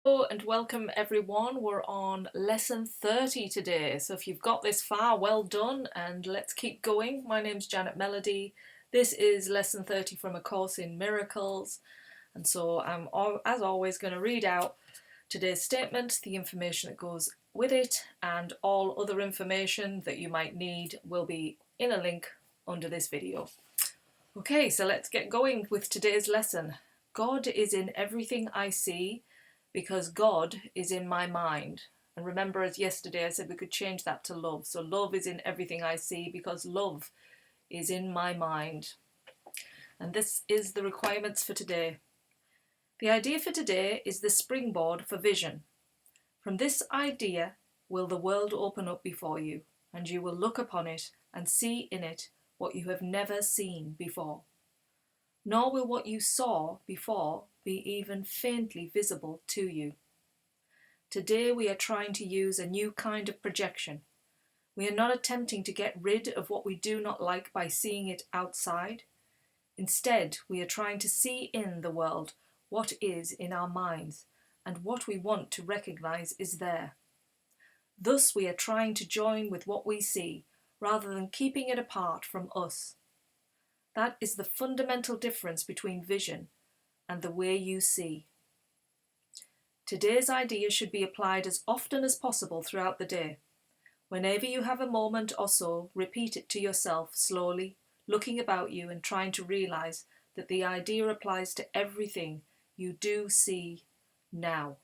Hello and welcome everyone. We're on lesson 30 today. So if you've got this far, well done, and let's keep going. My name's Janet Melody. This is lesson 30 from A Course in Miracles. And so I'm, as always, going to read out today's statement, the information that goes with it, and all other information that you might need will be in a link under this video. Okay, so let's get going with today's lesson. God is in everything I see because God is in my mind. And remember, as yesterday I said, we could change that to love. So love is in everything I see because love is in my mind. And this is the requirements for today. The idea for today is the springboard for vision. From this idea will the world open up before you, and you will look upon it and see in it what you have never seen before. Nor will what you saw before be even faintly visible to you. Today we are trying to use a new kind of projection. We are not attempting to get rid of what we do not like by seeing it outside. Instead, we are trying to see in the world what is in our minds and what we want to recognize is there. Thus we are trying to join with what we see rather than keeping it apart from us. That is the fundamental difference between vision and the way you see. Today's idea should be applied as often as possible throughout the day. Whenever you have a moment or so, repeat it to yourself slowly, looking about you and trying to realize that the idea applies to everything you do see now,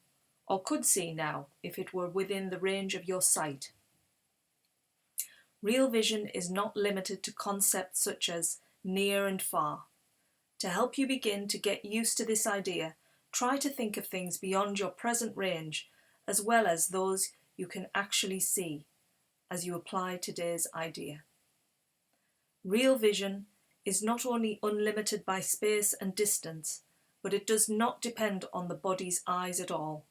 or could see now if it were within the range of your sight. Real vision is not limited to concepts such as near and far. To help you begin to get used to this idea, try to think of things beyond your present range, as well as those you can actually see, as you apply today's idea. Real vision is not only unlimited by space and distance, but it does not depend on the body's eyes at all.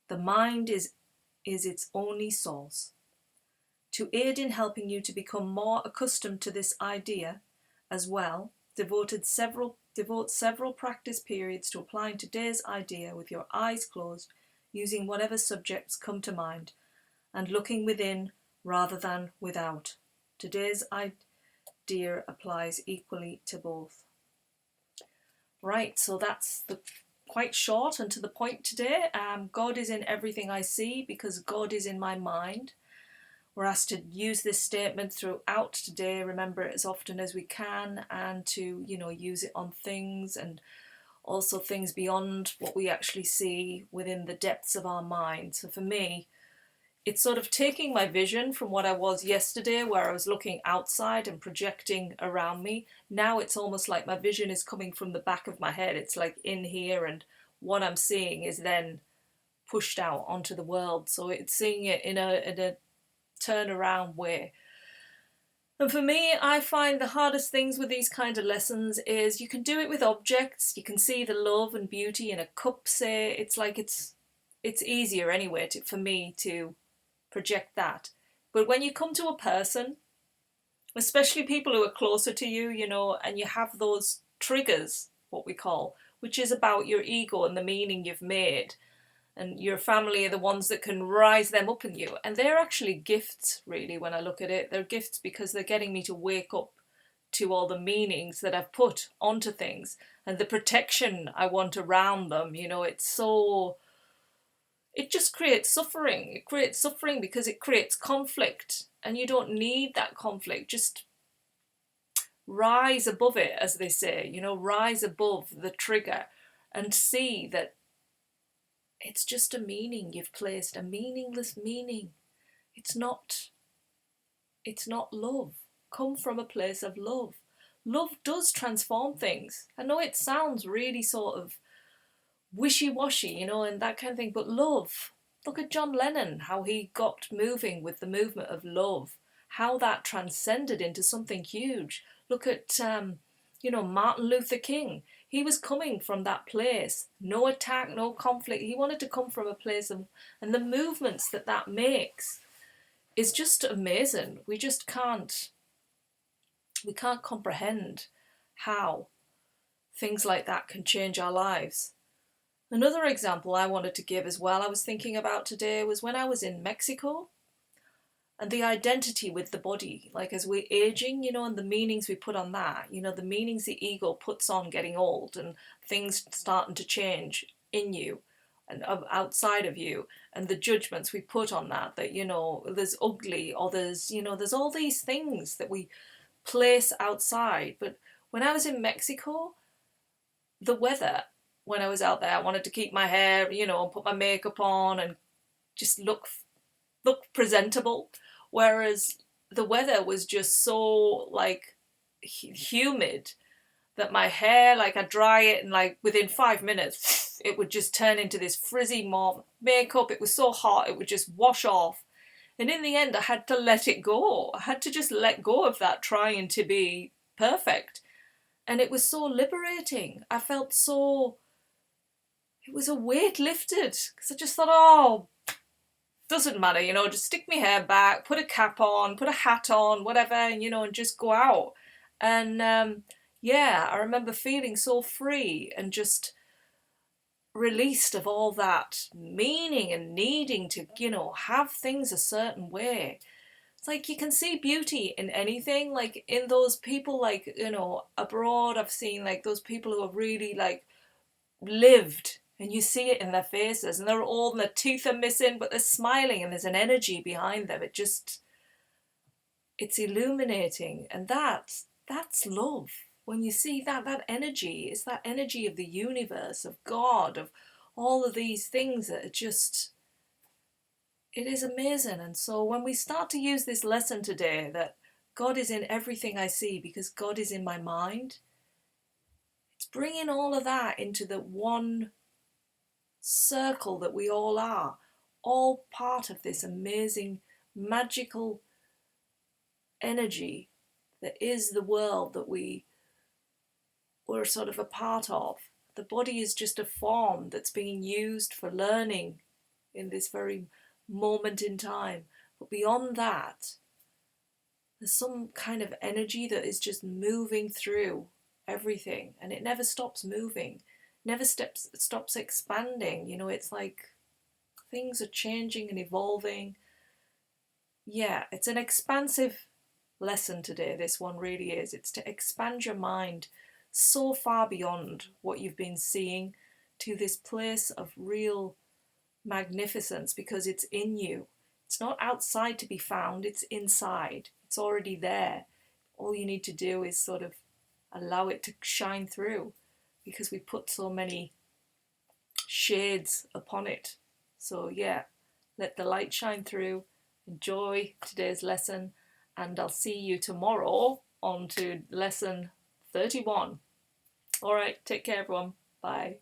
The mind is its only source. To aid in helping you to become more accustomed to this idea, as well, devote several practice periods to applying today's idea with your eyes closed, using whatever subjects come to mind, and looking within rather than without. Today's idea applies equally to both. Right, so that's quite short and to the point today. God is in everything I see because God is in my mind. We're asked to use this statement throughout today, remember it as often as we can, and to, use it on things and also things beyond what we actually see within the depths of our mind. So for me, it's sort of taking my vision from what I was yesterday, where I was looking outside and projecting around me. Now it's almost like my vision is coming from the back of my head. It's like in here, and what I'm seeing is then pushed out onto the world. So it's seeing it in a turnaround way. And for me, I find the hardest things with these kind of lessons is you can do it with objects. You can see the love and beauty in a cup, say. It's like it's easier anyway for me to project that. But when you come to a person, especially people who are closer to you, and you have those triggers, what we call, which is about your ego and the meaning you've made, and your family are the ones that can rise them up in you. And they're actually gifts, really, when I look at it. They're gifts because they're getting me to wake up to all the meanings that I've put onto things and the protection I want around them. It just creates suffering. It creates suffering because it creates conflict, and you don't need that conflict. Just rise above it, as they say, rise above the trigger and see that it's just a meaning you've placed, a meaningless meaning. It's not love. Come from a place of love. Love does transform things. I know it sounds really sort of wishy-washy, and that kind of thing, but love. Look at John Lennon, how he got moving with the movement of love, how that transcended into something huge. Look at, Martin Luther King. He was coming from that place, no attack, no conflict. He wanted to come from a place of, and the movements that makes is just amazing. We can't comprehend how things like that can change our lives. Another example I wanted to give as well, I was thinking about today, was when I was in Mexico, and the identity with the body, like as we're aging, and the meanings we put on that, the meanings the ego puts on getting old and things starting to change in you and outside of you, and the judgments we put on that there's ugly, or there's all these things that we place outside. But when I was in Mexico, the weather, when I was out there, I wanted to keep my hair, and put my makeup on and just look presentable, whereas the weather was just so like humid that my hair, like, I'd dry it and like within 5 minutes it would just turn into this frizzy mob. Makeup, it was so hot it would just wash off, and in the end I had to let it go. I had to just let go of that trying to be perfect, and it was so liberating. I felt so, it was a weight lifted, because I just thought, oh, doesn't matter, just stick my hair back, put a cap on, put a hat on, whatever, and just go out. And yeah, I remember feeling so free and just released of all that meaning and needing to, have things a certain way. It's like you can see beauty in anything, like in those people, like, abroad, I've seen like those people who have really like lived, and you see it in their faces, and they're old and their teeth are missing, but they're smiling and there's an energy behind them. It's illuminating, and that's love. When you see that energy, is that energy of the universe, of God, of all of these things that are just, it is amazing. And so when we start to use this lesson today, that God is in everything I see because God is in my mind, it's bringing all of that into the one circle that we all are, all part of this amazing, magical energy that is the world that we're sort of a part of. The body is just a form that's being used for learning in this very moment in time. But beyond that, there's some kind of energy that is just moving through everything, and it never stops moving, never stops expanding. It's like things are changing and evolving. Yeah, it's an expansive lesson today, this one really is. It's to expand your mind so far beyond what you've been seeing, to this place of real magnificence, because it's in you. It's not outside to be found, it's inside. It's already there. All you need to do is sort of allow it to shine through, because we put so many shades upon it. So yeah, let the light shine through. Enjoy today's lesson, and I'll see you tomorrow on to lesson 31. All right, take care everyone. Bye.